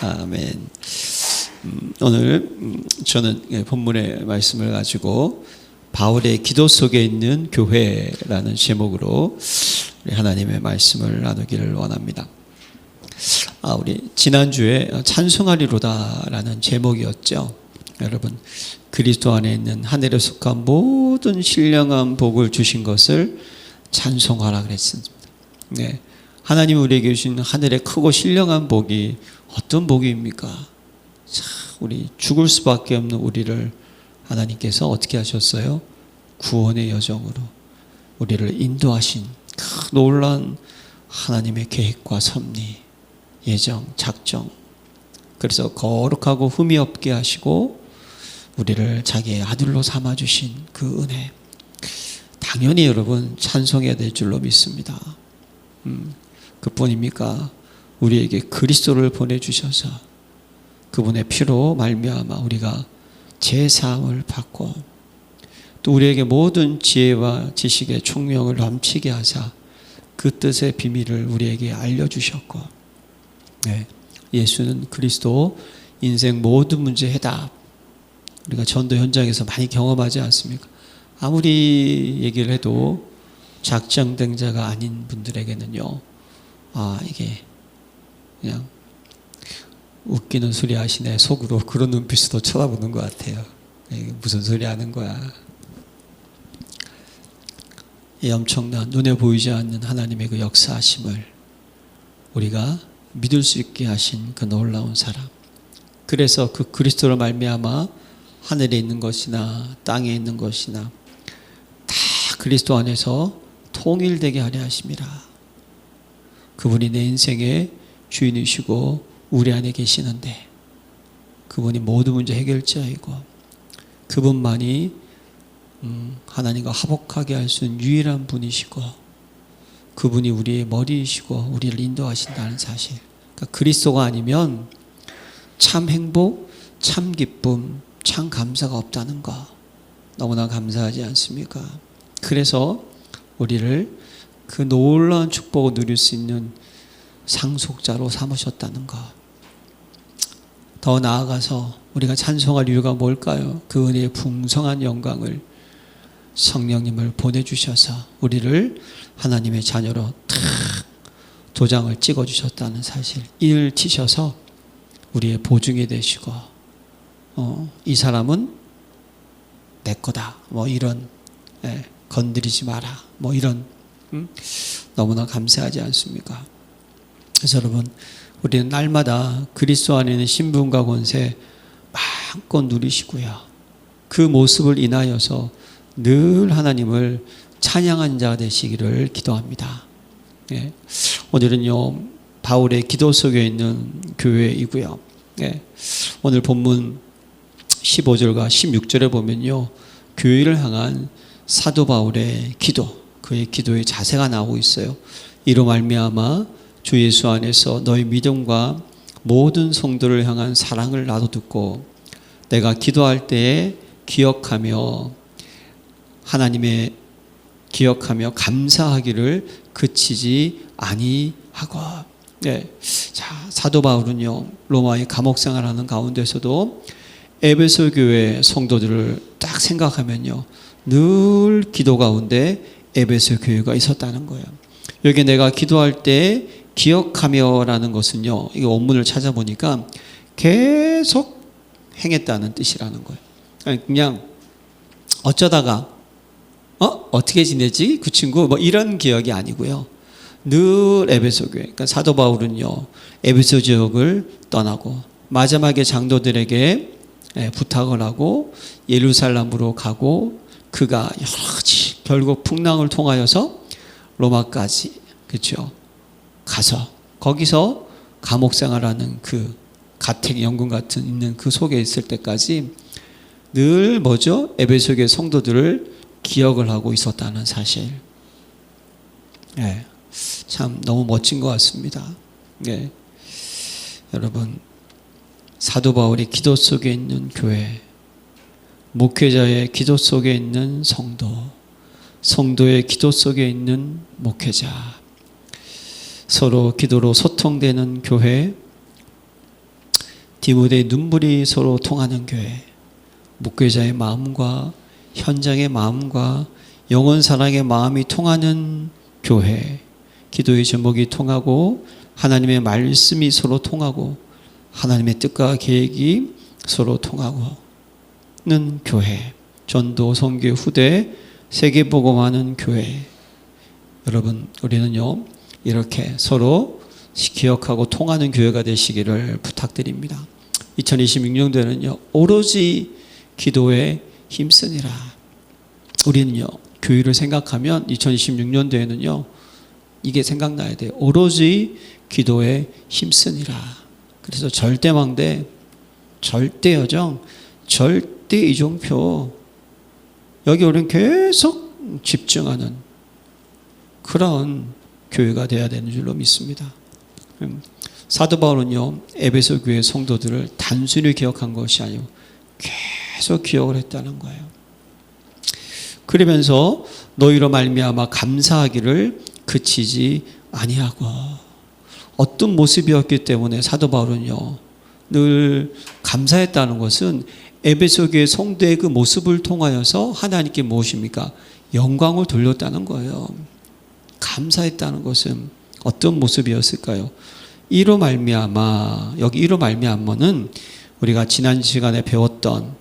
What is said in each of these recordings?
아멘. 오늘 저는 본문의 말씀을 가지고 바울의 기도 속에 있는 교회라는 제목으로 하나님의 말씀을 나누기를 원합니다. 우리 지난주에 찬송하리로다라는 제목이었죠. 여러분, 그리스도 안에 있는 하늘에 속한 모든 신령한 복을 주신 것을 찬송하라 그랬습니다. 네. 하나님이 우리에게 주신 하늘의 크고 신령한 복이 어떤 복입니까? 우리 죽을 수밖에 없는 우리를 하나님께서 어떻게 하셨어요? 구원의 여정으로 우리를 인도하신 그 놀라운 하나님의 계획과 섭리, 예정, 작정. 그래서 거룩하고 흠이 없게 하시고 우리를 자기의 아들로 삼아주신 그 은혜. 당연히 여러분 찬송해야 될 줄로 믿습니다. 그뿐입니까? 우리에게 그리스도를 보내주셔서 그분의 피로 말미암아 우리가 제사함을 받고 또 우리에게 모든 지혜와 지식의 총명을 넘치게 하사 그 뜻의 비밀을 우리에게 알려주셨고, 네, 예수는 그리스도 인생 모든 문제 해답. 우리가 전도 현장에서 많이 경험하지 않습니까? 아무리 얘기를 해도 작정된 자가 아닌 분들에게는요, 이게 그냥 웃기는 소리 하시네 속으로 그런 눈빛으로 쳐다보는 것 같아요. 무슨 소리 하는 거야. 이 엄청난 눈에 보이지 않는 하나님의 그 역사하심을 우리가 믿을 수 있게 하신 그 놀라운 사람. 그래서 그 그리스도로 말미암아 하늘에 있는 것이나 땅에 있는 것이나 다 그리스도 안에서 통일되게 하려 하심이라. 그분이 내 인생의 주인이시고 우리 안에 계시는데 그분이 모든 문제 해결자이고 그분만이 하나님과 화목하게 할 수 있는 유일한 분이시고 그분이 우리의 머리이시고 우리를 인도하신다는 사실. 그러니까 그리스도가 아니면 참 행복, 참 기쁨, 참 감사가 없다는 거 너무나 감사하지 않습니까? 그래서 우리를 그 놀라운 축복을 누릴 수 있는 상속자로 삼으셨다는 것. 더 나아가서 우리가 찬송할 이유가 뭘까요? 그 은혜의 풍성한 영광을 성령님을 보내주셔서 우리를 하나님의 자녀로 탁 도장을 찍어주셨다는 사실. 이를 치셔서 우리의 보증이 되시고 이 사람은 내 거다. 이런 건드리지 마라. 이런 너무나 감사하지 않습니까? 그래서 여러분, 우리는 날마다 그리스도 안에 있는 신분과 권세 마음껏 누리시고요. 그 모습을 인하여서 늘 하나님을 찬양한 자 되시기를 기도합니다. 예. 오늘은요, 바울의 기도 속에 있는 교회이고요. 예. 오늘 본문 15절과 16절에 보면요, 교회를 향한 사도 바울의 기도, 그의 기도의 자세가 나오고 있어요. 이로 말미암아 주 예수 안에서 너희 믿음과 모든 성도를 향한 사랑을 나도 듣고 내가 기도할 때에 기억하며 하나님의 기억하며 감사하기를 그치지 아니하고. 네. 자, 사도 바울은요, 로마의 감옥 생활하는 가운데서도 에베소 교회 성도들을 딱 생각하면요, 늘 기도 가운데 에베소 교회가 있었다는 거예요. 여기 내가 기도할 때 기억하며 라는 것은요, 이 원문을 찾아보니까 계속 행했다는 뜻이라는 거예요. 그냥 어쩌다가 어떻게 지내지? 그 친구 이런 기억이 아니고요. 늘 에베소 교회. 그러니까 사도 바울은요, 에베소 지역을 떠나고 마지막에 장로들에게 부탁을 하고 예루살렘으로 가고 그가 여러 가지 결국 풍랑을 통하여서 로마까지, 그렇죠, 가서 거기서 감옥 생활하는 그 가택 연금 같은 있는 그 속에 있을 때까지 늘 뭐죠? 에베소 교회 성도들을 기억을 하고 있었다는 사실. 네, 참 너무 멋진 것 같습니다. 네. 여러분, 사도 바울의 기도 속에 있는 교회, 목회자의 기도 속에 있는 성도, 성도의 기도 속에 있는 목회자, 서로 기도로 소통되는 교회, 디모데의 눈물이 서로 통하는 교회, 목회자의 마음과 현장의 마음과 영혼 사랑의 마음이 통하는 교회, 기도의 제목이 통하고 하나님의 말씀이 서로 통하고 하나님의 뜻과 계획이 서로 통하고는 교회, 전도, 선교, 후대, 세계복음하는 교회. 여러분, 우리는요 이렇게 서로 기억하고 통하는 교회가 되시기를 부탁드립니다. 2026년도에는요 오로지 기도에 힘쓰니라. 우리는요 교회를 생각하면 2026년도에는요 이게 생각나야 돼요. 오로지 기도에 힘쓰니라. 그래서 절대망대, 절대여정, 절대 이종표, 여기 우리는 계속 집중하는 그런 교회가 되어야 되는 줄로 믿습니다. 사도 바울은요 에베소 교회 성도들을 단순히 기억한 것이 아니고 계속 기억을 했다는 거예요. 그러면서 너희로 말미암아 감사하기를 그치지 아니하고, 어떤 모습이었기 때문에 사도 바울은요 늘 감사했다는 것은 에베소 교회 성도의 그 모습을 통하여서 하나님께 무엇입니까? 영광을 돌렸다는 거예요. 감사했다는 것은 어떤 모습이었을까요? 이로 말미암아, 여기 이로 말미암아는 우리가 지난 시간에 배웠던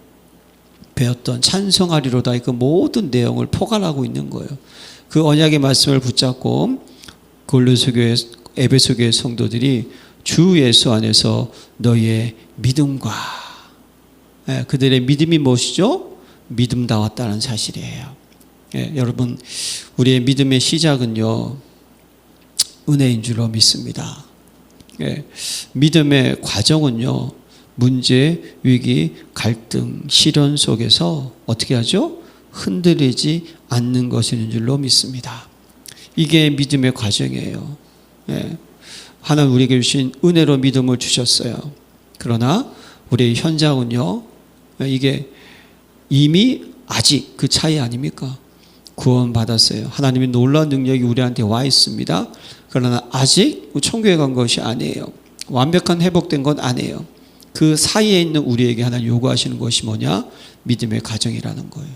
찬송하리로다 그 모든 내용을 포괄하고 있는 거예요. 그 언약의 말씀을 붙잡고 골로새 교회, 에베소 교회 성도들이 주 예수 안에서 너희의 믿음과, 그들의 믿음이 무엇이죠? 믿음다웠다는 사실이에요. 여러분, 우리의 믿음의 시작은요 은혜인 줄로 믿습니다. 믿음의 과정은요 문제, 위기, 갈등, 시련 속에서 어떻게 하죠? 흔들리지 않는 것인 줄로 믿습니다. 이게 믿음의 과정이에요. 하나님 우리에게 주신 은혜로 믿음을 주셨어요. 그러나 우리의 현장은요 이게 이미 아직 그 차이 아닙니까? 구원 받았어요. 하나님의 놀라운 능력이 우리한테 와 있습니다. 그러나 아직 천국에 간 것이 아니에요. 완벽한 회복된 건 아니에요. 그 사이에 있는 우리에게 하나님 요구하시는 것이 뭐냐? 믿음의 과정이라는 거예요.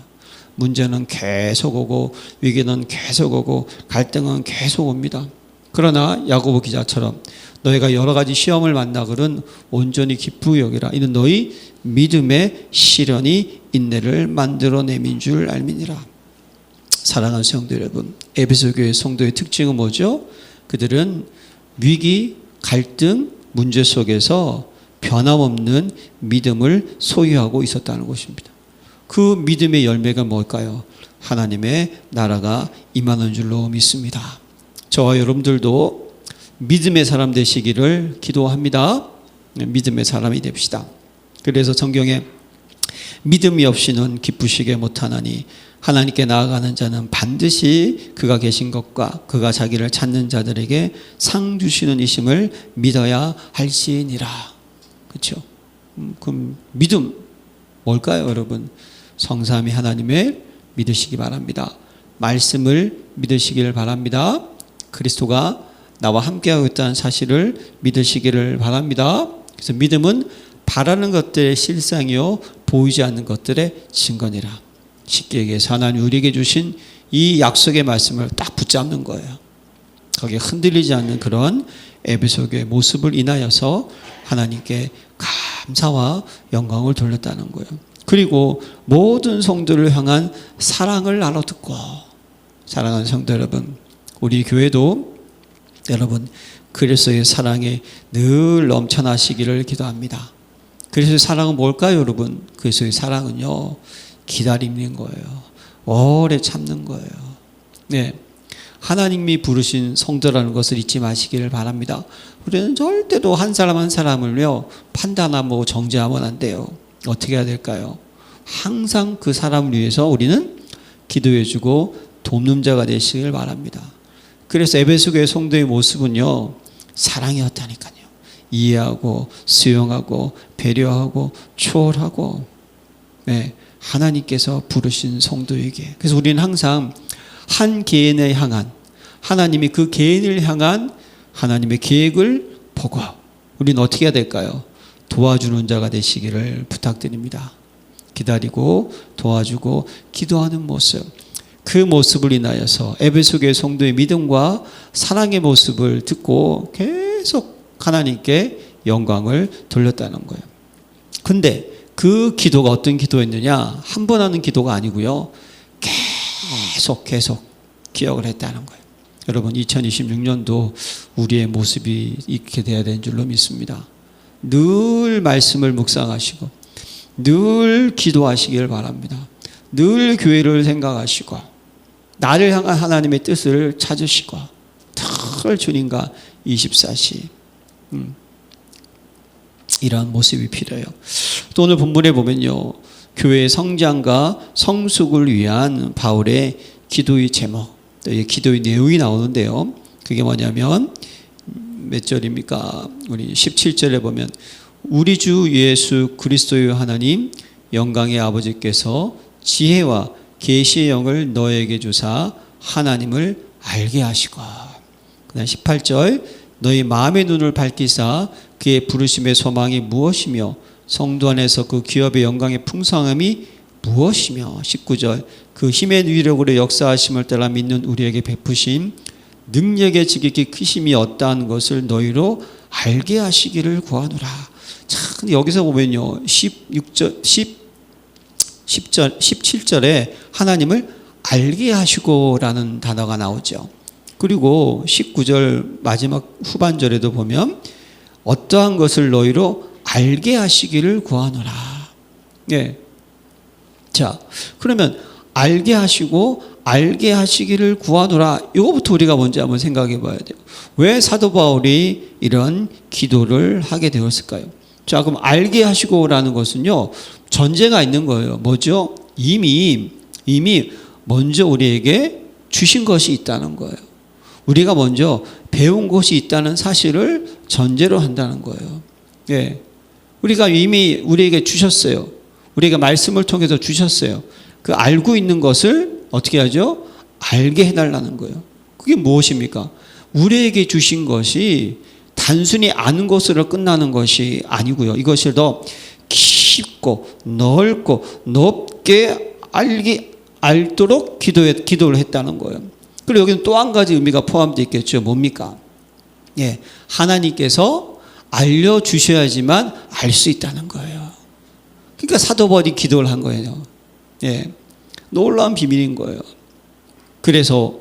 문제는 계속 오고 위기는 계속 오고 갈등은 계속 옵니다. 그러나 야고보 기자처럼 너희가 여러 가지 시험을 만나거든 온전히 기쁘게 여기라. 이는 너희 믿음의 시련이 인내를 만들어내민 줄 알미니라. 사랑하는 성도 여러분, 에베소 교회 성도의 특징은 뭐죠? 그들은 위기, 갈등, 문제 속에서 변함없는 믿음을 소유하고 있었다는 것입니다. 그 믿음의 열매가 뭘까요? 하나님의 나라가 임하는 줄로 믿습니다. 저와 여러분들도 믿음의 사람 되시기를 기도합니다. 믿음의 사람이 됩시다. 그래서 성경에 믿음이 없이는 기쁘시게 못하나니 하나님께 나아가는 자는 반드시 그가 계신 것과 그가 자기를 찾는 자들에게 상 주시는 이심을 믿어야 할지니라. 그렇죠? 그럼 믿음 뭘까요, 여러분? 성삼위 하나님을 믿으시기 바랍니다. 말씀을 믿으시기를 바랍니다. 그리스도가 나와 함께하고 있다는 사실을 믿으시기를 바랍니다. 그래서 믿음은 바라는 것들의 실상이요 보이지 않는 것들의 증거니라. 쉽게 얘기해서 하나님 우리에게 주신 이 약속의 말씀을 딱 붙잡는 거예요. 거기에 흔들리지 않는 그런 에베소 교회의 모습을 인하여서 하나님께 감사와 영광을 돌렸다는 거예요. 그리고 모든 성도를 향한 사랑을 나눠듣고, 사랑하는 성도 여러분, 우리 교회도 여러분 그리스도의 사랑에 늘 넘쳐나시기를 기도합니다. 그리스도의 사랑은 뭘까요, 여러분? 그리스도의 사랑은요 기다리는 거예요. 오래 참는 거예요. 네, 하나님이 부르신 성도라는 것을 잊지 마시기를 바랍니다. 우리는 절대로 한 사람 한 사람을요 판단하고 정죄하면 안 돼요. 어떻게 해야 될까요? 항상 그 사람을 위해서 우리는 기도해주고 돕는 자가 되시길 바랍니다. 그래서 에베소 교회 성도의 모습은요 사랑이었다니까요. 이해하고 수용하고 배려하고 초월하고, 네, 하나님께서 부르신 성도에게. 그래서 우리는 항상 한 개인을 향한, 하나님이 그 개인을 향한 하나님의 계획을 보고 우리는 어떻게 해야 될까요? 도와주는 자가 되시기를 부탁드립니다. 기다리고 도와주고 기도하는 모습, 그 모습을 인하여서 에베소 교회 성도의 믿음과 사랑의 모습을 듣고 계속 하나님께 영광을 돌렸다는 거예요. 근데 그 기도가 어떤 기도였느냐? 한 번 하는 기도가 아니고요. 계속 기억을 했다는 거예요. 여러분, 2026년도 우리의 모습이 이렇게 돼야 되는 줄로 믿습니다. 늘 말씀을 묵상하시고 늘 기도하시길 바랍니다. 늘 교회를 생각하시고 나를 향한 하나님의 뜻을 찾으시고 늘 주님과 24시 이러한 모습이 필요해요. 또 오늘 본문에 보면요, 교회의 성장과 성숙을 위한 바울의 기도의 제목, 기도의 내용이 나오는데요. 그게 뭐냐면 몇 절입니까? 우리 17절에 보면 우리 주 예수 그리스도의 하나님 영광의 아버지께서 지혜와 계시의 영을 너에게 주사 하나님을 알게 하시고, 그다음 18절 너희 마음의 눈을 밝히사 그의 부르심의 소망이 무엇이며 성도 안에서 그 기업의 영광의 풍성함이 무엇이며 19절 그 힘의 위력으로 역사하심을 따라 믿는 우리에게 베푸심 능력의 지극히 크심이 어떠한 것을 너희로 알게 하시기를 구하노라. 참, 여기서 보면요 17절에 하나님을 알게 하시고라는 단어가 나오죠. 그리고 19절 마지막 후반절에도 보면 어떠한 것을 너희로 알게 하시기를 구하노라. 예. 자, 그러면 알게 하시고 알게 하시기를 구하노라. 이거부터 우리가 먼저 한번 생각해 봐야 돼요. 왜 사도 바울이 이런 기도를 하게 되었을까요? 자, 그럼 알게 하시고라는 것은요, 전제가 있는 거예요. 뭐죠? 이미 먼저 우리에게 주신 것이 있다는 거예요. 우리가 먼저 배운 것이 있다는 사실을 전제로 한다는 거예요. 예. 우리가 이미 우리에게 주셨어요. 우리가 말씀을 통해서 주셨어요. 그 알고 있는 것을 어떻게 하죠? 알게 해달라는 거예요. 그게 무엇입니까? 우리에게 주신 것이 단순히 아는 것으로 끝나는 것이 아니고요. 이것을 더 깊고 넓고 높게 알도록 기도를 했다는 거예요. 그리고 여기는 또 한 가지 의미가 포함되어 있겠죠. 뭡니까? 예, 하나님께서 알려주셔야지만 알 수 있다는 거예요. 그러니까 사도 바울이 기도를 한 거예요. 예, 놀라운 비밀인 거예요. 그래서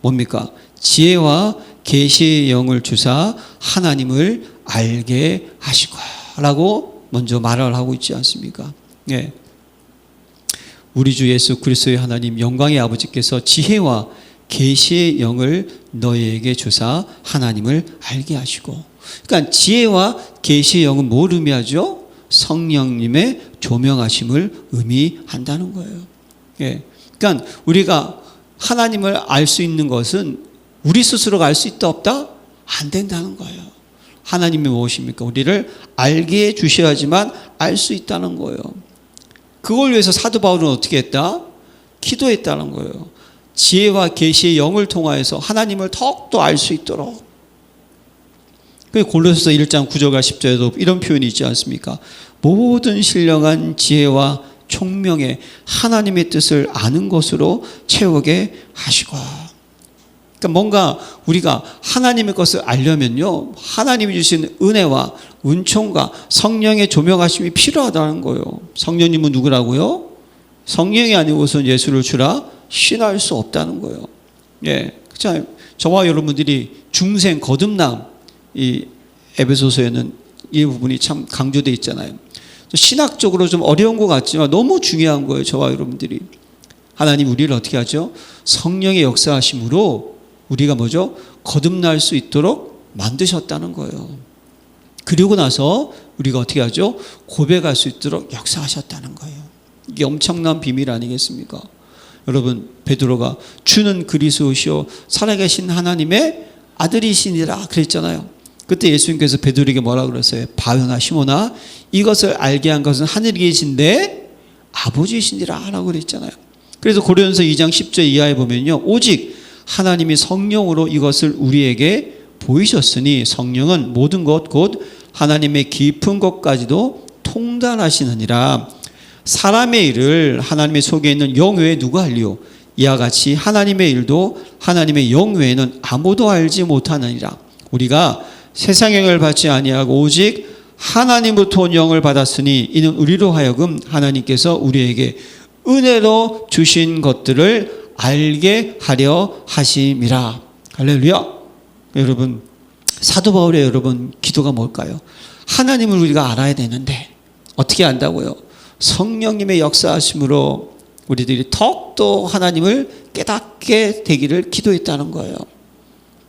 뭡니까? 지혜와 계시의 영을 주사 하나님을 알게 하시고 라고 먼저 말을 하고 있지 않습니까? 예. 우리 주 예수 그리스도의 하나님 영광의 아버지께서 지혜와 계시의 영을 너희에게 주사 하나님을 알게 하시고, 그러니까 지혜와 계시의 영은 뭘 의미하죠? 성령님의 조명하심을 의미한다는 거예요. 예. 그러니까 우리가 하나님을 알 수 있는 것은 우리 스스로가 알 수 있다 없다? 안 된다는 거예요. 하나님이 무엇입니까? 우리를 알게 해주셔야지만 알 수 있다는 거예요. 그걸 위해서 사도 바울은 어떻게 했다? 기도했다는 거예요. 지혜와 계시의 영을 통하여서 하나님을 더욱더 알 수 있도록. 골로새서 1장 9절과 10절에도 이런 표현이 있지 않습니까? 모든 신령한 지혜와 총명에 하나님의 뜻을 아는 것으로 채우게 하시고. 그러니까 뭔가 우리가 하나님의 것을 알려면요, 하나님이 주신 은혜와 은총과 성령의 조명하심이 필요하다는 거예요. 성령님은 누구라고요? 성령이 아니고선 예수를 주라 신할 수 없다는 거예요. 예, 그렇잖아요. 저와 여러분들이 중생 거듭남, 이 에베소서에는 이 부분이 참 강조되어 있잖아요. 신학적으로 좀 어려운 것 같지만 너무 중요한 거예요. 저와 여러분들이. 하나님 우리를 어떻게 하죠? 성령의 역사하심으로 우리가 뭐죠? 거듭날 수 있도록 만드셨다는 거예요. 그리고 나서 우리가 어떻게 하죠? 고백할 수 있도록 역사하셨다는 거예요. 이게 엄청난 비밀 아니겠습니까? 여러분, 베드로가 주는 그리스도시요 살아계신 하나님의 아들이시니라 그랬잖아요. 그때 예수님께서 베드로에게 뭐라 그랬어요? 바요나 시몬아, 이것을 알게 한 것은 하늘에 계신데 아버지이시니라 라고 그랬잖아요. 그래서 고린도서 2장 10절 이하에 보면요, 오직 하나님이 성령으로 이것을 우리에게 보이셨으니 성령은 모든 것 곧 하나님의 깊은 것까지도 통달하시느니라. 사람의 일을 하나님의 속에 있는 영 외에 누가 알리요? 이와 같이 하나님의 일도 하나님의 영 외에는 아무도 알지 못하느니라. 우리가 세상의 영을 받지 아니하고 오직 하나님부터 온 영을 받았으니 이는 우리로 하여금 하나님께서 우리에게 은혜로 주신 것들을 알게 하려 하심이라. 할렐루야. 여러분, 사도 바울의 여러분 기도가 뭘까요? 하나님을 우리가 알아야 되는데 어떻게 안다고요? 성령님의 역사하심으로 우리들이 더욱더 하나님을 깨닫게 되기를 기도했다는 거예요.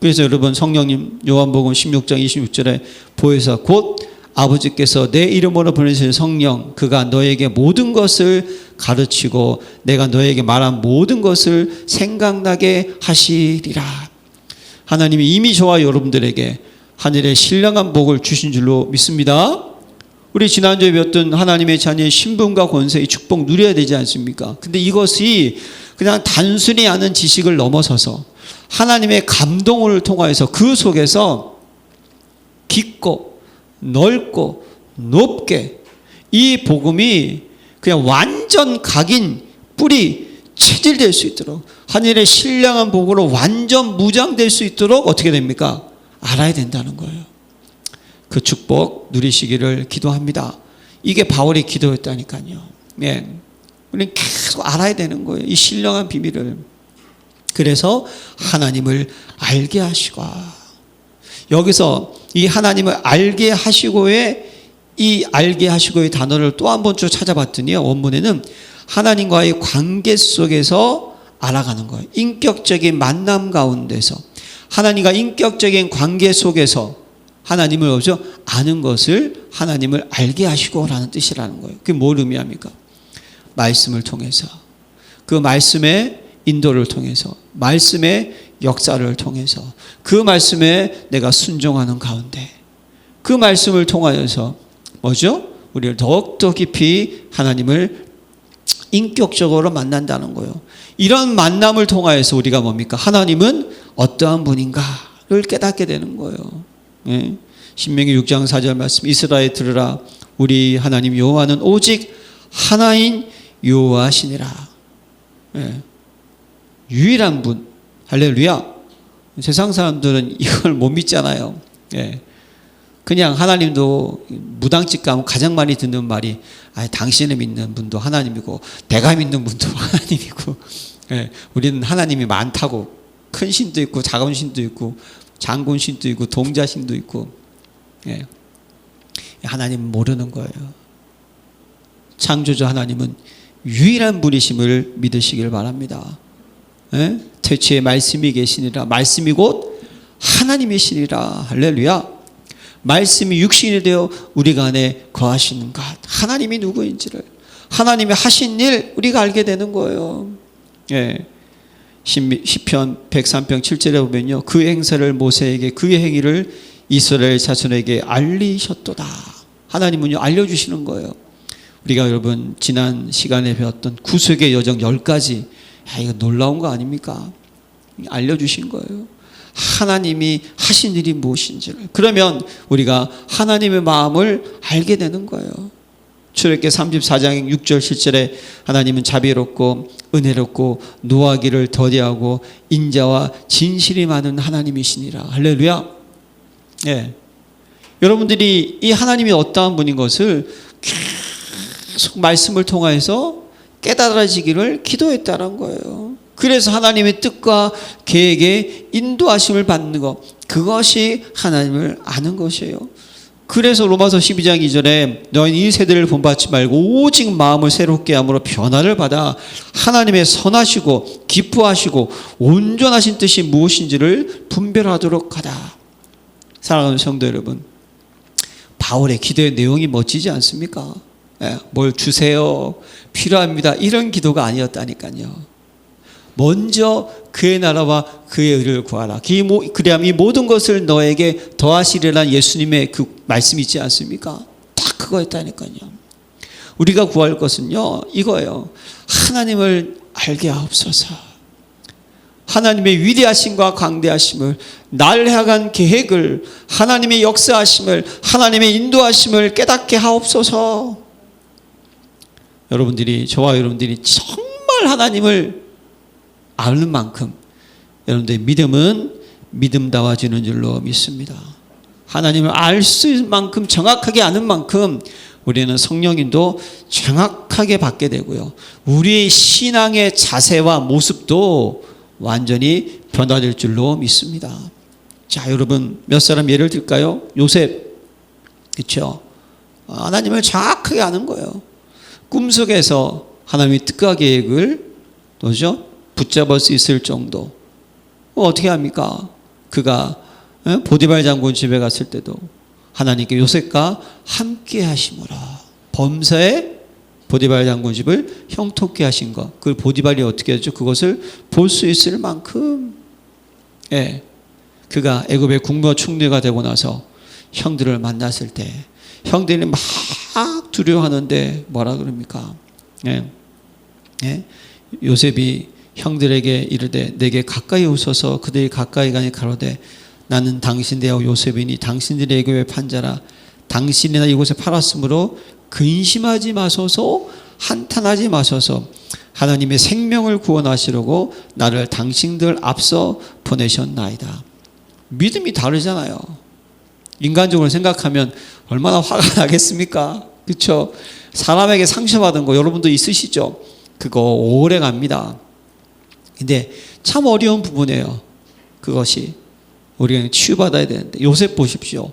그래서 여러분, 성령님 요한복음 16장 26절에 보혜사 곧 아버지께서 내 이름으로 보내신 성령, 그가 너에게 모든 것을 가르치고 내가 너에게 말한 모든 것을 생각나게 하시리라. 하나님이 이미 저와 여러분들에게 하늘의 신령한 복을 주신 줄로 믿습니다. 우리 지난주에 배웠던 하나님의 자녀의 신분과 권세의 축복 누려야 되지 않습니까? 근데 이것이 그냥 단순히 아는 지식을 넘어서서 하나님의 감동을 통하여서 그 속에서 깊고 넓고 높게 이 복음이 그냥 완전 각인 뿌리 체질될 수 있도록, 하늘의 신령한 복으로 완전 무장될 수 있도록 어떻게 됩니까? 알아야 된다는 거예요. 그 축복 누리시기를 기도합니다. 이게 바울의 기도였다니까요. 예. 우리는 계속 알아야 되는 거예요. 이 신령한 비밀을. 그래서 하나님을 알게 하시고, 여기서 이 하나님을 알게 하시고의 이 알게 하시고의 단어를 또 한 번 쭉 찾아봤더니요, 원문에는 하나님과의 관계 속에서 알아가는 거예요. 인격적인 만남 가운데서, 하나님과 인격적인 관계 속에서 하나님을 어디서 아는 것을 하나님을 알게 하시고라는 뜻이라는 거예요. 그게 뭘 의미합니까? 말씀을 통해서, 그 말씀의 인도를 통해서, 말씀의 역사를 통해서, 그 말씀에 내가 순종하는 가운데, 그 말씀을 통하여서 뭐죠? 우리를 더욱더 깊이 하나님을 인격적으로 만난다는 거예요. 이런 만남을 통하여서 우리가 뭡니까? 하나님은 어떠한 분인가를 깨닫게 되는 거예요. 예? 신명기 6장 4절 말씀, 이스라엘 들으라, 우리 하나님 여호와는 오직 하나인 여호와시니라. 예. 유일한 분. 할렐루야. 세상 사람들은 이걸 못 믿잖아요. 예. 그냥 하나님도 무당집 가면 가장 많이 듣는 말이, 당신을 믿는 분도 하나님이고 내가 믿는 분도 하나님이고, 예. 우리는 하나님이 많다고, 큰 신도 있고 작은 신도 있고 장군 신도 있고 동자 신도 있고, 예. 하나님은 모르는 거예요. 창조주 하나님은 유일한 분이심을 믿으시길 바랍니다. 예? 태초에 말씀이 계시니라. 말씀이 곧 하나님이시니라. 할렐루야. 말씀이 육신이 되어 우리가 안에 거하시는 것, 하나님이 누구인지를, 하나님이 하신 일 우리가 알게 되는 거예요. 예. 시편 103편 7절에 보면요, 그 행사를 모세에게, 그의 행위를 이스라엘 자손에게 알리셨도다. 하나님은요 알려주시는 거예요. 우리가 여러분 지난 시간에 배웠던 구속의 여정 10가지, 이거 놀라운 거 아닙니까? 알려주신 거예요. 하나님이 하신 일이 무엇인지를. 그러면 우리가 하나님의 마음을 알게 되는 거예요. 출애굽기 34장 6절 7절에 하나님은 자비롭고 은혜롭고 노하기를 더디하고 인자와 진실이 많은 하나님이시니라. 할렐루야. 예. 여러분들이 이 하나님이 어떠한 분인 것을 계속 말씀을 통해서 깨달아지기를 기도했다는 거예요. 그래서 하나님의 뜻과 계획에 인도하심을 받는 것, 그것이 하나님을 아는 것이에요. 그래서 로마서 12장 2절에 너희는 이 세대를 본받지 말고 오직 마음을 새롭게 함으로 변화를 받아 하나님의 선하시고 기뻐하시고 온전하신 뜻이 무엇인지를 분별하도록 하다. 사랑하는 성도 여러분, 바울의 기도의 내용이 멋지지 않습니까? 뭘 주세요, 필요합니다, 이런 기도가 아니었다니까요. 먼저 그의 나라와 그의 의를 구하라. 그리하면 이 모든 것을 너에게 더하시리라는 예수님의 그 말씀이 있지 않습니까? 딱 그거였다니까요. 우리가 구할 것은요 이거예요. 하나님을 알게 하옵소서. 하나님의 위대하심과 광대하심을, 날 향한 계획을, 하나님의 역사하심을, 하나님의 인도하심을 깨닫게 하옵소서. 여러분들이, 저와 여러분들이 정말 하나님을 아는 만큼 여러분들의 믿음은 믿음다워지는 줄로 믿습니다. 하나님을 알 수 있는 만큼, 정확하게 아는 만큼 우리는 성령님도 정확하게 받게 되고요, 우리의 신앙의 자세와 모습도 완전히 변화될 줄로 믿습니다. 자, 여러분, 몇 사람 예를 들까요? 요셉, 그렇죠? 하나님을 정확하게 아는 거예요. 꿈속에서 하나님의 특가 계획을 뭐죠? 붙잡을 수 있을 정도. 어떻게 합니까? 그가 보디발 장군 집에 갔을 때도 하나님께 요셉과 함께 하심으로 범사에 보디발 장군 집을 형통케 하신 것, 그걸 보디발이 어떻게 했죠? 그것을 볼 수 있을 만큼, 예, 그가 애굽의 국무와 총리가 되고 나서 형들을 만났을 때 형들이 막 두려워하는데 뭐라 그럽니까? 예, 예, 요셉이 형들에게 이르되 내게 가까이 오소서. 그들이 가까이 가니 가로되 나는 당신들하고 요셉이니 당신들의 애굽의 판자라. 당신이나 이곳에 팔았으므로 근심하지 마소서, 한탄하지 마소서. 하나님의 생명을 구원하시려고 나를 당신들 앞서 보내셨나이다. 믿음이 다르잖아요. 인간적으로 생각하면 얼마나 화가 나겠습니까? 그렇죠? 사람에게 상처받은 거 여러분도 있으시죠? 그거 오래 갑니다. 근데 참 어려운 부분이에요. 그것이 우리가 치유받아야 되는데, 요셉 보십시오.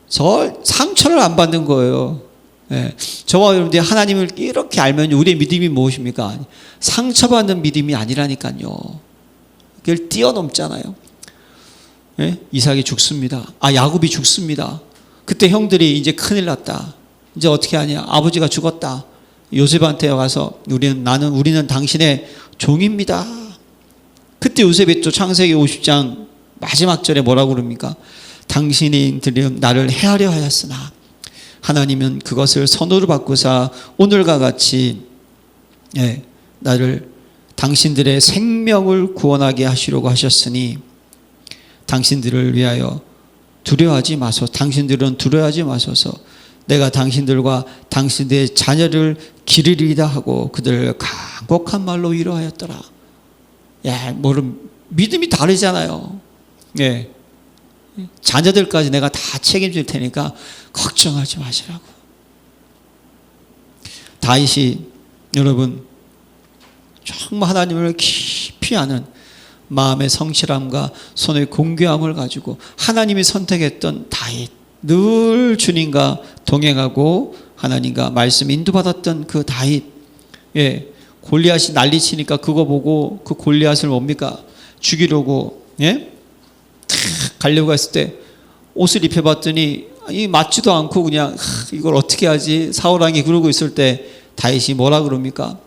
저 상처를 안 받는 거예요. 예. 저와 여러분들이 하나님을 이렇게 알면 우리의 믿음이 무엇입니까? 상처받는 믿음이 아니라니까요. 그걸 뛰어넘잖아요. 예? 이삭이 죽습니다. 야곱이 죽습니다. 그때 형들이 이제 큰일 났다. 이제 어떻게 하냐? 아버지가 죽었다. 요셉한테 와서 우리는 당신의 종입니다. 그때 요셉이 또 창세기 50장 마지막 절에 뭐라고 그럽니까? 당신이 나를 해하려 하였으나 하나님은 그것을 선으로 바꾸사 오늘과 같이, 예, 나를 당신들의 생명을 구원하게 하시려고 하셨으니 당신들을 위하여 두려워하지 마소서. 당신들은 두려워하지 마소서. 내가 당신들과 당신들의 자녀를 기르리이다 하고 그들을 간곡한 말로 위로하였더라. 예, 믿음이 다르잖아요. 예, 자녀들까지 내가 다 책임질 테니까 걱정하지 마시라고. 다윗이 여러분 정말 하나님을 깊이 아는 마음의 성실함과 손의 공교함을 가지고 하나님이 선택했던 다윗, 늘 주님과 동행하고 하나님과 말씀 인도받았던 그 다윗, 예, 골리앗이 난리치니까 그거 보고 그 골리앗을 뭡니까? 죽이려고, 예? 가려고 했을 때 옷을 입혀봤더니 맞지도 않고 그냥 이걸 어떻게 하지? 사울왕이 그러고 있을 때 다윗이 뭐라 그럽니까?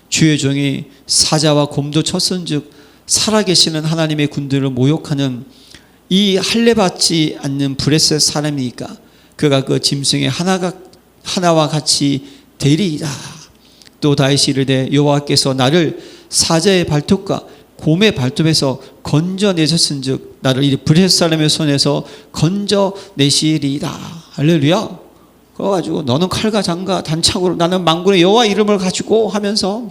주의 종이 사자와 곰도 쳤은즉 살아계시는 하나님의 군대를 모욕하는 이 할례받지 않는 브레셋 사람이니까 그가 그 짐승의 하나와 같이 되리이다. 또 다윗이 이르되 여호와께서 나를 사자의 발톱과 곰의 발톱에서 건져내셨은즉 나를 이 브레셋 사람의 손에서 건져내시리이다. 할렐루야. 그거 가지고 너는 칼과 장과 단창으로 나는 만군의 여호와 이름을 가지고 하면서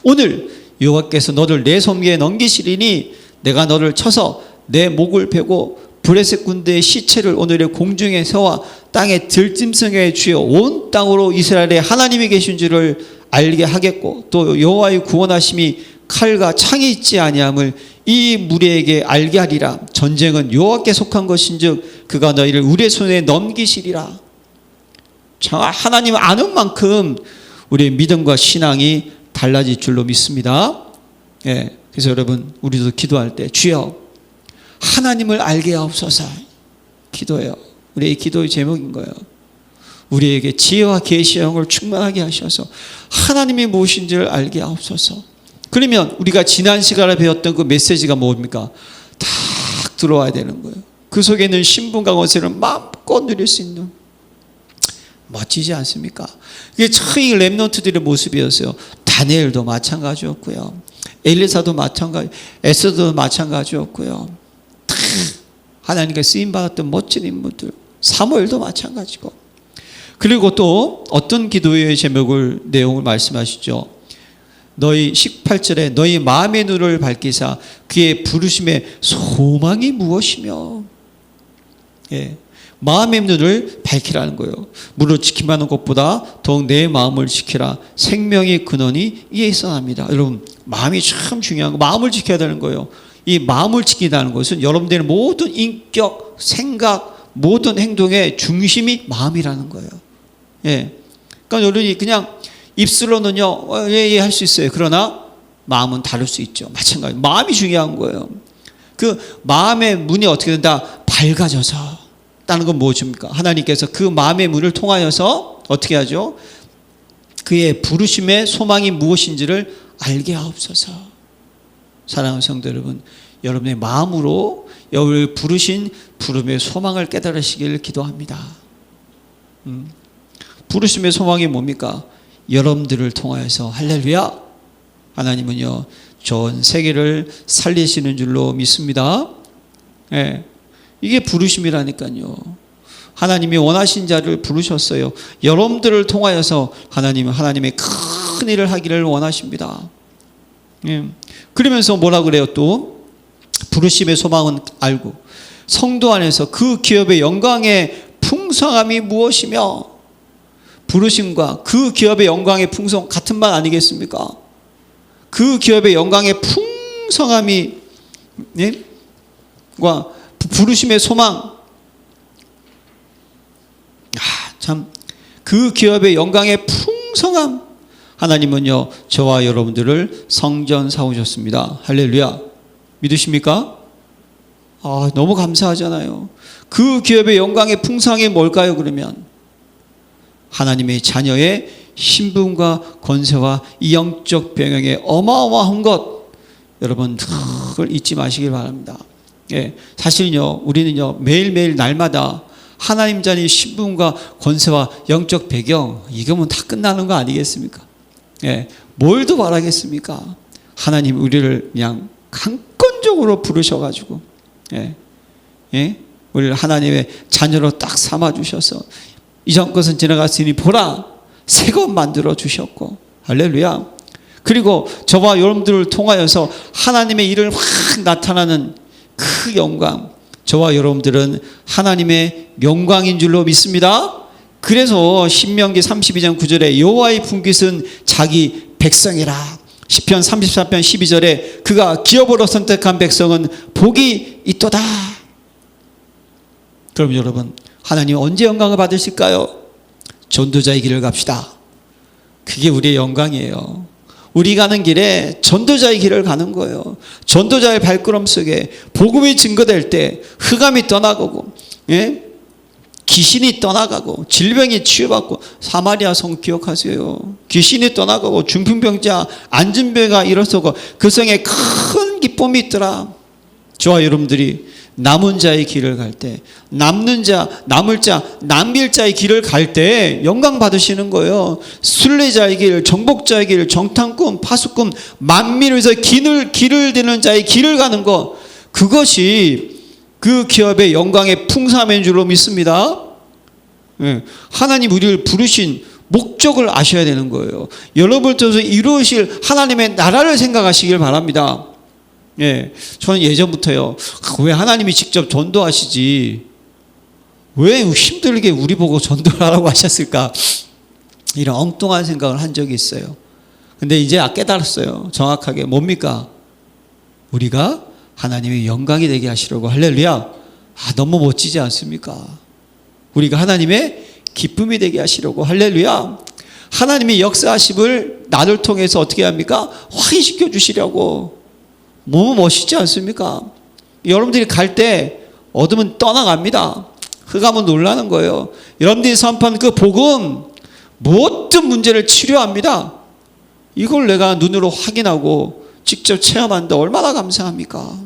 오늘 여호와께서 너를 내 손에 넘기시리니 내가 너를 쳐서 내 목을 베고 브레셋 군대의 시체를 오늘의 공중에 세워 땅의 들짐승의 주여 온 땅으로 이스라엘의 하나님이 계신 줄을 알게 하겠고 또 여호와의 구원하심이 칼과 창이 있지 아니함을 이 무리에게 알게 하리라. 전쟁은 여호와께 속한 것인즉 그가 너희를 우리의 손에 넘기시리라. 하나님 아는 만큼 우리의 믿음과 신앙이 달라질 줄로 믿습니다. 예, 그래서 여러분 우리도 기도할 때 주여 하나님을 알게 하옵소서 기도해요. 우리의 기도의 제목인 거예요. 우리에게 지혜와 계시의 영을 충만하게 하셔서 하나님이 무엇인지를 알게 하옵소서. 그러면 우리가 지난 시간에 배웠던 그 메시지가 뭡니까? 딱 들어와야 되는 거예요. 그 속에 있는 신분과 권세를 마음껏 누릴 수 있는, 멋지지 않습니까? 이게 참 이 렘넌트들의 모습이었어요. 다니엘도 마찬가지였고요. 엘리사도 마찬가지, 에스더도 마찬가지였고요. 다 하나님께 쓰임받았던 멋진 인물들, 사무엘도 마찬가지고. 그리고 또 어떤 기도의 제목을, 내용을 말씀하시죠. 너희 18절에 너희 마음의 눈을 밝히사 그의 부르심의 소망이 무엇이며, 예, 마음의 눈을 밝히라는 거예요. 물을 지키만 하는 것보다 더욱 내 마음을 지키라. 생명의 근원이 이에 있어납니다. 여러분, 마음이 참 중요한 거, 마음을 지켜야 되는 거예요. 이 마음을 지킨다는 것은 여러분들의 모든 인격, 생각, 모든 행동의 중심이 마음이라는 거예요. 예. 그러니까 여러분이 그냥 입술로는요, 예, 할 수 있어요. 그러나 마음은 다를 수 있죠. 마찬가지. 마음이 중요한 거예요. 그 마음의 문이 어떻게 된다? 밝아져서. 다는 건 무엇입니까? 하나님께서 그 마음의 문을 통하여서 어떻게 하죠? 그의 부르심의 소망이 무엇인지를 알게 하옵소서. 사랑하는 성도 여러분, 여러분의 마음으로 여호와를 부르신 부름의 소망을 깨달으시기를 기도합니다. 부르심의 소망이 뭡니까? 여러분들을 통하여서, 할렐루야, 하나님은요 전 세계를 살리시는 줄로 믿습니다. 예. 이게 부르심이라니까요. 하나님이 원하신 자를 부르셨어요. 여러분들을 통하여서 하나님은 하나님의 큰 일을 하기를 원하십니다. 예. 그러면서 뭐라 그래요? 또 부르심의 소망은 알고 성도 안에서 그 기업의 영광의 풍성함이 무엇이며, 부르심과 그 기업의 영광의 풍성 같은 말 아니겠습니까? 그 기업의 영광의 풍성함이, 예? 과 부르심의 소망, 참 그 기업의 영광의 풍성함. 하나님은요 저와 여러분들을 성전 사오셨습니다. 할렐루야. 믿으십니까? 너무 감사하잖아요. 그 기업의 영광의 풍성함이 뭘까요? 그러면 하나님의 자녀의 신분과 권세와 이 영적 병영의 어마어마한 것, 여러분 그걸 잊지 마시길 바랍니다. 예, 사실은요 우리는요 매일매일 날마다 하나님 자녀의 신분과 권세와 영적 배경, 이거면 다 끝나는 거 아니겠습니까? 예, 뭘 더 바라겠습니까? 하나님 우리를 그냥 강권적으로 부르셔가지고, 예, 우리를 하나님의 자녀로 딱 삼아주셔서 이전 것은 지나갔으니 보라 새 것 만들어 주셨고, 할렐루야. 그리고 저와 여러분들을 통하여서 하나님의 일을 확 나타나는 그 영광, 저와 여러분들은 하나님의 영광인 줄로 믿습니다. 그래서 신명기 32장 9절에 여호와의 분깃은 자기 백성이라. 시편 34편 12절에 그가 기업으로 선택한 백성은 복이 있도다. 그럼 여러분, 하나님 언제 영광을 받으실까요? 전도자의 길을 갑시다. 그게 우리의 영광이에요. 우리 가는 길에 전도자의 길을 가는 거예요. 전도자의 발걸음 속에 복음이 증거될 때 흑암이 떠나가고, 예? 귀신이 떠나가고 질병이 치유받고, 사마리아 성 기억하세요. 귀신이 떠나가고 중풍병자 안진병가 일어서고 그 성에 큰 기쁨이 있더라. 저와 여러분들이 남은 자의 길을 갈 때, 남는 자, 남을 자, 남길 자의 길을 갈 때 영광 받으시는 거예요. 순례자의 길, 정복자의 길, 정탐꾼, 파수꾼, 만민을 위해서 길을 드는 자의 길을 가는 것, 그것이 그 기업의 영광의 풍성함인 줄로 믿습니다. 예, 하나님 우리를 부르신 목적을 아셔야 되는 거예요. 여러분을 통해서 이루실 하나님의 나라를 생각하시길 바랍니다. 예, 저는 예전부터요, 왜 하나님이 직접 전도하시지, 왜 힘들게 우리 보고 전도를 하라고 하셨을까, 이런 엉뚱한 생각을 한 적이 있어요. 근데 이제 깨달았어요. 정확하게 뭡니까? 우리가 하나님의 영광이 되게 하시려고. 할렐루야. 너무 멋지지 않습니까? 우리가 하나님의 기쁨이 되게 하시려고. 할렐루야. 하나님이 역사하심을 나를 통해서 어떻게 합니까? 확인시켜 주시려고. 너무 멋있지 않습니까? 여러분들이 갈 때 어둠은 떠나갑니다. 흑암은 놀라는 거예요. 여러분들이 선포한 그 복음, 모든 문제를 치료합니다. 이걸 내가 눈으로 확인하고 직접 체험하는데 얼마나 감사합니까?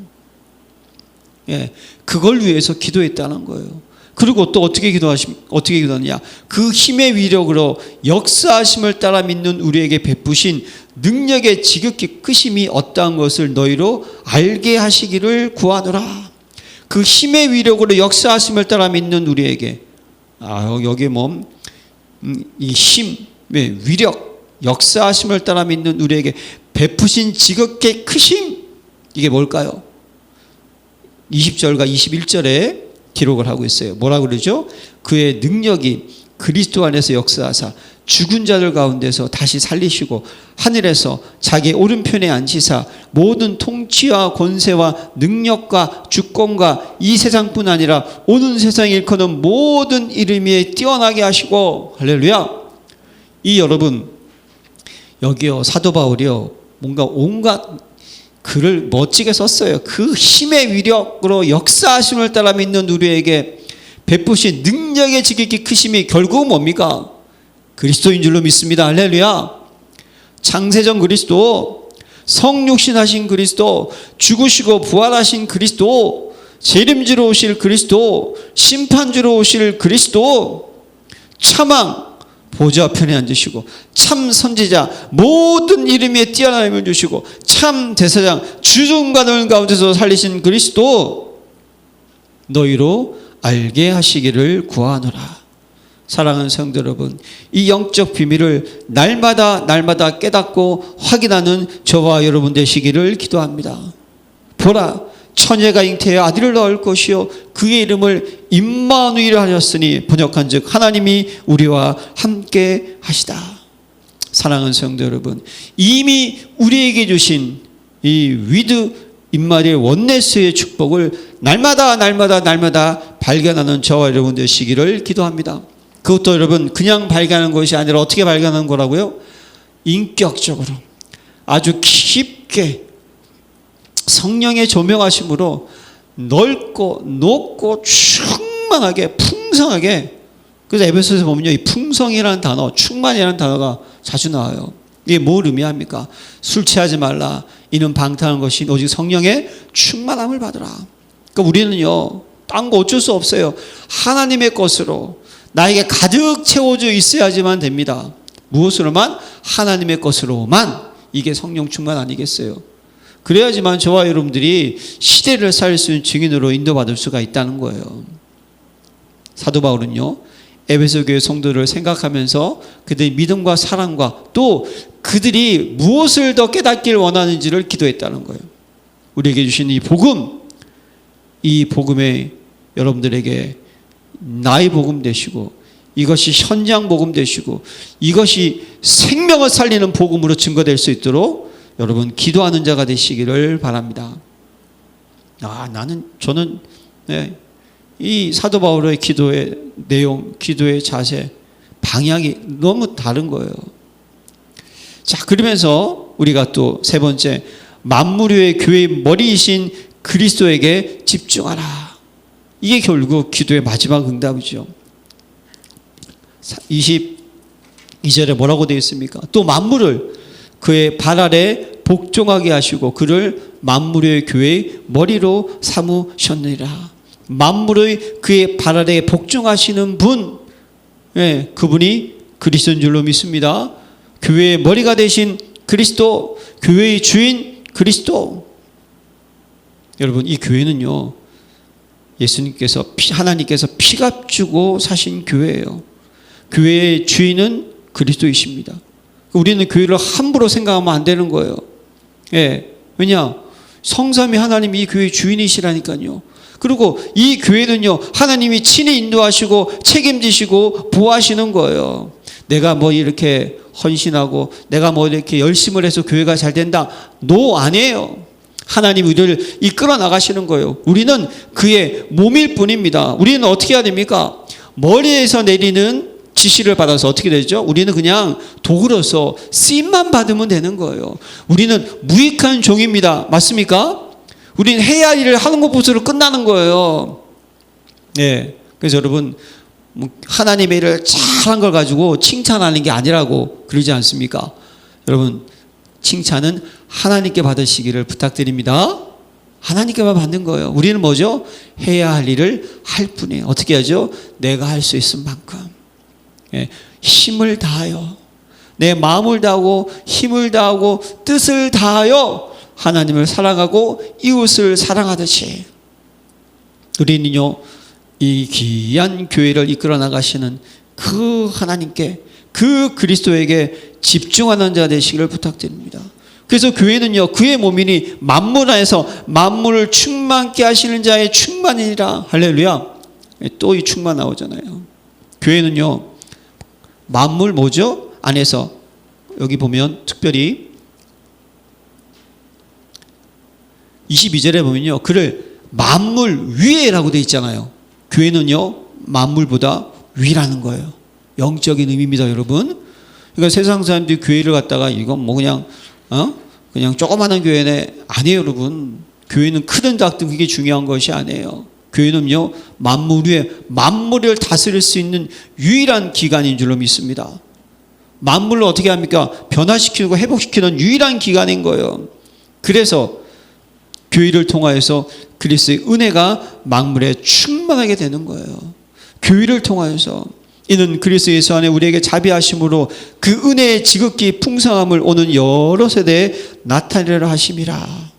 예, 그걸 위해서 기도했다는 거예요. 그리고 또 어떻게 기도하느냐? 그 힘의 위력으로 역사하심을 따라 믿는 우리에게 베푸신 능력의 지극히 크심이 어떠한 것을 너희로 알게 하시기를 구하노라. 그 힘의 위력으로 역사하심을 따라 믿는 우리에게, 여기 이 힘의 위력, 역사하심을 따라 믿는 우리에게 베푸신 지극히 크심, 이게 뭘까요? 20절과 21절에 기록을 하고 있어요. 뭐라고 그러죠? 그의 능력이 그리스도 안에서 역사하사 죽은 자들 가운데서 다시 살리시고 하늘에서 자기 오른편에 앉히사 모든 통치와 권세와 능력과 주권과 이 세상뿐 아니라 오는 세상에 일컫는 모든 이름 위에 뛰어나게 하시고, 할렐루야. 이 여러분, 여기요, 사도 바울이요, 뭔가 온갖 글을 멋지게 썼어요. 그 힘의 위력으로 역사하심을 따라 믿는 우리에게 베푸신 능력의 지극히 크심이 결국은 뭡니까? 그리스도인 줄로 믿습니다. 할렐루야. 창세전 그리스도, 성육신하신 그리스도, 죽으시고 부활하신 그리스도, 재림주로 오실 그리스도, 심판주로 오실 그리스도, 참왕 보좌 편에 앉으시고 참 선지자 모든 이름에 뛰어남을 주시고 참 대사장 주중관을 가운데서 살리신 그리스도 너희로 알게 하시기를 구하노라. 사랑하는 성도 여러분, 이 영적 비밀을 날마다 깨닫고 확인하는 저와 여러분 되시기를 기도합니다. 보라, 처녀가 잉태하여 아들을 낳을 것이요 그의 이름을 임마누엘 하셨으니 번역한즉 하나님이 우리와 함께 하시다. 사랑하는 성도 여러분, 이미 우리에게 주신 이 위드 임마누엘 원네스의 축복을 날마다 발견하는 저와 여러분 되시기를 기도합니다. 그것도 여러분 그냥 발견하는 것이 아니라 어떻게 발견하는 거라고요? 인격적으로 아주 깊게 성령의 조명하심으로 넓고 높고 충만하게 풍성하게. 그래서 에베소서에 보면요, 이 풍성이라는 단어, 충만이라는 단어가 자주 나와요. 이게 뭘 의미합니까? 술 취하지 말라, 이는 방탕한 것이 오직 성령의 충만함을 받으라. 그러니까 우리는요, 딴 거 어쩔 수 없어요. 하나님의 것으로 나에게 가득 채워져 있어야지만 됩니다. 무엇으로만? 하나님의 것으로만. 이게 성령 충만 아니겠어요? 그래야지만 저와 여러분들이 시대를 살 수 있는 증인으로 인도받을 수가 있다는 거예요. 사도 바울은요, 에베소 교회 성도를 생각하면서 그들의 믿음과 사랑과 또 그들이 무엇을 더 깨닫길 원하는지를 기도했다는 거예요. 우리에게 주신 이 복음, 이 복음에 여러분들에게 나의 복음 되시고 이것이 현장 복음 되시고 이것이 생명을 살리는 복음으로 증거될 수 있도록 여러분 기도하는 자가 되시기를 바랍니다. 저는 이 사도 바울의 기도의 내용, 기도의 자세, 방향이 너무 다른 거예요. 자, 그러면서 우리가 또 세 번째, 만물의 교회의 머리이신 그리스도에게 집중하라. 이게 결국 기도의 마지막 응답이죠. 22절에 뭐라고 되어 있습니까? 또 만물을 그의 발 아래 복종하게 하시고 그를 만물의 교회의 머리로 삼으셨느니라. 만물의 그의 발 아래 복종하시는 분, 그분이 그리스도인 줄로 믿습니다. 교회의 머리가 되신 그리스도, 교회의 주인 그리스도. 여러분, 이 교회는요, 하나님께서 피값 주고 사신 교회예요. 교회의 주인은 그리스도이십니다. 우리는 교회를 함부로 생각하면 안 되는 거예요. 왜냐? 성삼위 하나님이 이 교회의 주인이시라니까요. 그리고 이 교회는요, 하나님이 친히 인도하시고 책임지시고 보호하시는 거예요. 내가 뭐 이렇게 헌신하고 내가 뭐 이렇게 열심을 해서 교회가 잘 된다. 아니에요. 하나님이 우리를 이끌어 나가시는 거예요. 우리는 그의 몸일 뿐입니다. 우리는 어떻게 해야 됩니까? 머리에서 내리는 지시를 받아서 어떻게 되죠? 우리는 그냥 도구로서 쓰임만 받으면 되는 거예요. 우리는 무익한 종입니다. 맞습니까? 우리는 해야 할 일을 하는 것부터로 끝나는 거예요. 그래서 여러분, 하나님의 일을 잘한 걸 가지고 칭찬하는 게 아니라고 그러지 않습니까? 여러분, 칭찬은 하나님께 받으시기를 부탁드립니다. 하나님께만 받는 거예요. 우리는 뭐죠? 해야 할 일을 할 뿐이에요. 어떻게 하죠? 내가 할 수 있을 만큼. 힘을 다하여, 내 마음을 다하고 힘을 다하고 뜻을 다하여 하나님을 사랑하고 이웃을 사랑하듯이 우리는요, 이 귀한 교회를 이끌어 나가시는 그 하나님께, 그 그리스도에게 집중하는 자 되시기를 부탁드립니다. 그래서 교회는요, 그의 몸이니 만물 안에서 만물을 충만케 하시는 자의 충만이니라. 할렐루야. 또 이 충만 나오잖아요. 교회는요, 만물 뭐죠? 안에서, 여기 보면 특별히 22절에 보면요, 그를 만물 위에라고 되어 있잖아요. 교회는요, 만물보다 위라는 거예요. 영적인 의미입니다, 여러분. 그러니까 세상 사람들이 교회를 갔다가 이건 뭐 그냥 조그마한 교회네. 아니에요, 여러분. 교회는 크든 작든 그게 중요한 것이 아니에요. 교회는요, 만물 위에 만물을 다스릴 수 있는 유일한 기관인 줄로 믿습니다. 만물을 어떻게 합니까? 변화시키고 회복시키는 유일한 기관인 거예요. 그래서 교회를 통하여서 그리스도의 은혜가 만물에 충만하게 되는 거예요. 교회를 통하여서 이는 그리스도 예수 안에 우리에게 자비하심으로 그 은혜의 지극히 풍성함을 오는 여러 세대에 나타내려 하심이라.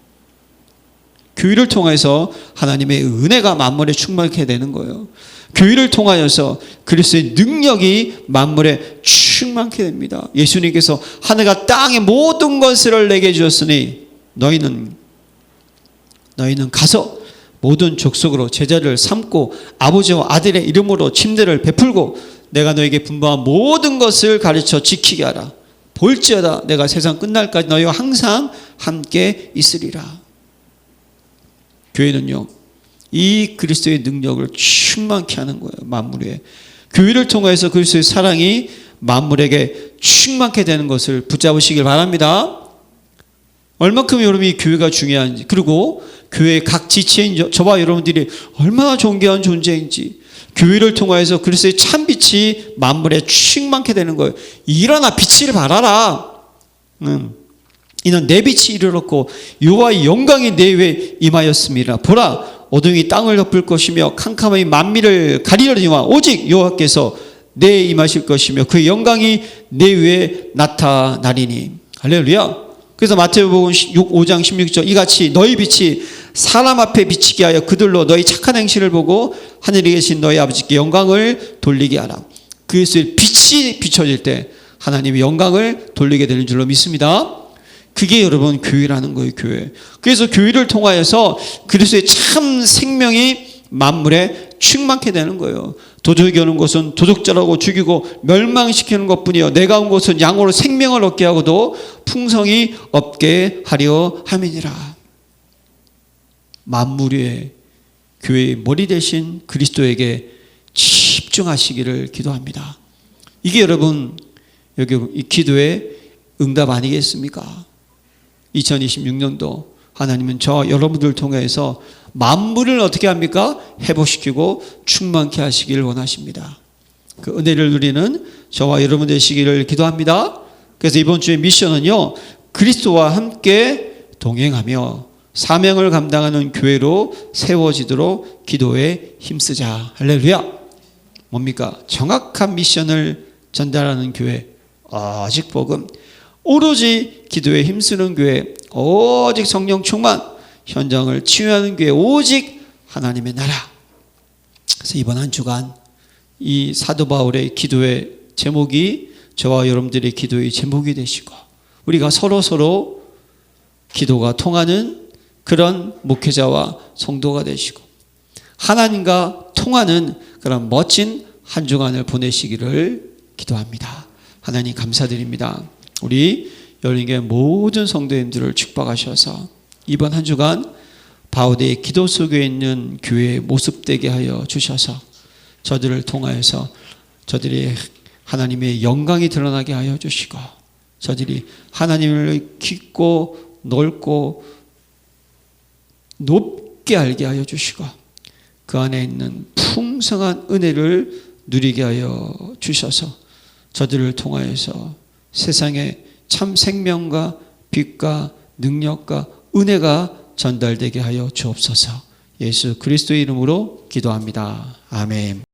교회를 통해서 하나님의 은혜가 만물에 충만하게 되는 거예요. 교회를 통하여서 그리스도의 능력이 만물에 충만하게 됩니다. 예수님께서 하늘과 땅의 모든 것을 내게 주었으니 너희는 가서 모든 족속으로 제자를 삼고 아버지와 아들의 이름으로 침례를 베풀고 내가 너에게 분부한 모든 것을 가르쳐 지키게 하라. 볼지어다 내가 세상 끝날까지 너희와 항상 함께 있으리라. 교회는요, 이 그리스도의 능력을 충만케 하는 거예요. 만물에. 교회를 통해서 그리스도의 사랑이 만물에게 충만케 되는 것을 붙잡으시길 바랍니다. 얼마큼 여러분이 교회가 중요한지, 그리고 교회의 각 지체인 저와 여러분들이 얼마나 존귀한 존재인지, 교회를 통해서 그리스도의 참 빛이 만물에 충만케 되는 거예요. 일어나 빛을 발하라. 이는 내 빛이 이르렀고 여호와의 영광이 내 위에 임하였음이라. 보라, 어둠이 땅을 덮을 것이며 캄캄함이 만민을 가리려니와 오직 여호와께서 내 임하실 것이며 그의 영광이 내 위에 나타나리니. 할렐루야. 그래서 마태복음 5장 16절 이같이 너희 빛이 사람 앞에 비치게 하여 그들로 너희 착한 행실을 보고 하늘에 계신 너희 아버지께 영광을 돌리게 하라. 그리스도의 빛이 비춰질 때 하나님의 영광을 돌리게 되는 줄로 믿습니다. 그게 여러분 교회라는 거예요. 교회. 그래서 교회를 통하여서 그리스도의 참 생명이 만물에 충만케 되는 거예요. 도적이 오는 것은 도적질하고 죽이고 멸망시키는 것뿐이요 내가 온 것은 양으로 생명을 얻게 하고도 풍성이 없게 하려 함이니라. 만물 위에 교회의 머리 대신 그리스도에게 집중하시기를 기도합니다. 이게 여러분 여기 이 기도의 응답 아니겠습니까? 2026년도 하나님은 저 여러분들을 통해서 만물을 어떻게 합니까? 회복시키고 충만케 하시기를 원하십니다. 그 은혜를 누리는 저와 여러분 되시기를 기도합니다. 그래서 이번 주의 미션은요, 그리스도와 함께 동행하며 사명을 감당하는 교회로 세워지도록 기도에 힘쓰자. 할렐루야. 뭡니까? 정확한 미션을 전달하는 교회, 오직 복음, 오로지 기도에 힘쓰는 교회, 오직 성령 충만, 현장을 치유하는 교회, 오직 하나님의 나라. 그래서 이번 한 주간 이 사도 바울의 기도의 제목이 저와 여러분들의 기도의 제목이 되시고 우리가 서로 기도가 통하는 그런 목회자와 성도가 되시고 하나님과 통하는 그런 멋진 한 주간을 보내시기를 기도합니다. 하나님 감사드립니다. 우리 열린교회 모든 성도님들을 축복하셔서 이번 한 주간 바우대의 기도 속에 있는 교회의 모습되게 하여 주셔서 저들을 통하여서 저들이 하나님의 영광이 드러나게 하여 주시고 저들이 하나님을 깊고 넓고 높게 알게 하여 주시고 그 안에 있는 풍성한 은혜를 누리게 하여 주셔서 저들을 통하여서 세상에 참 생명과 빛과 능력과 은혜가 전달되게 하여 주옵소서. 예수 그리스도의 이름으로 기도합니다. 아멘.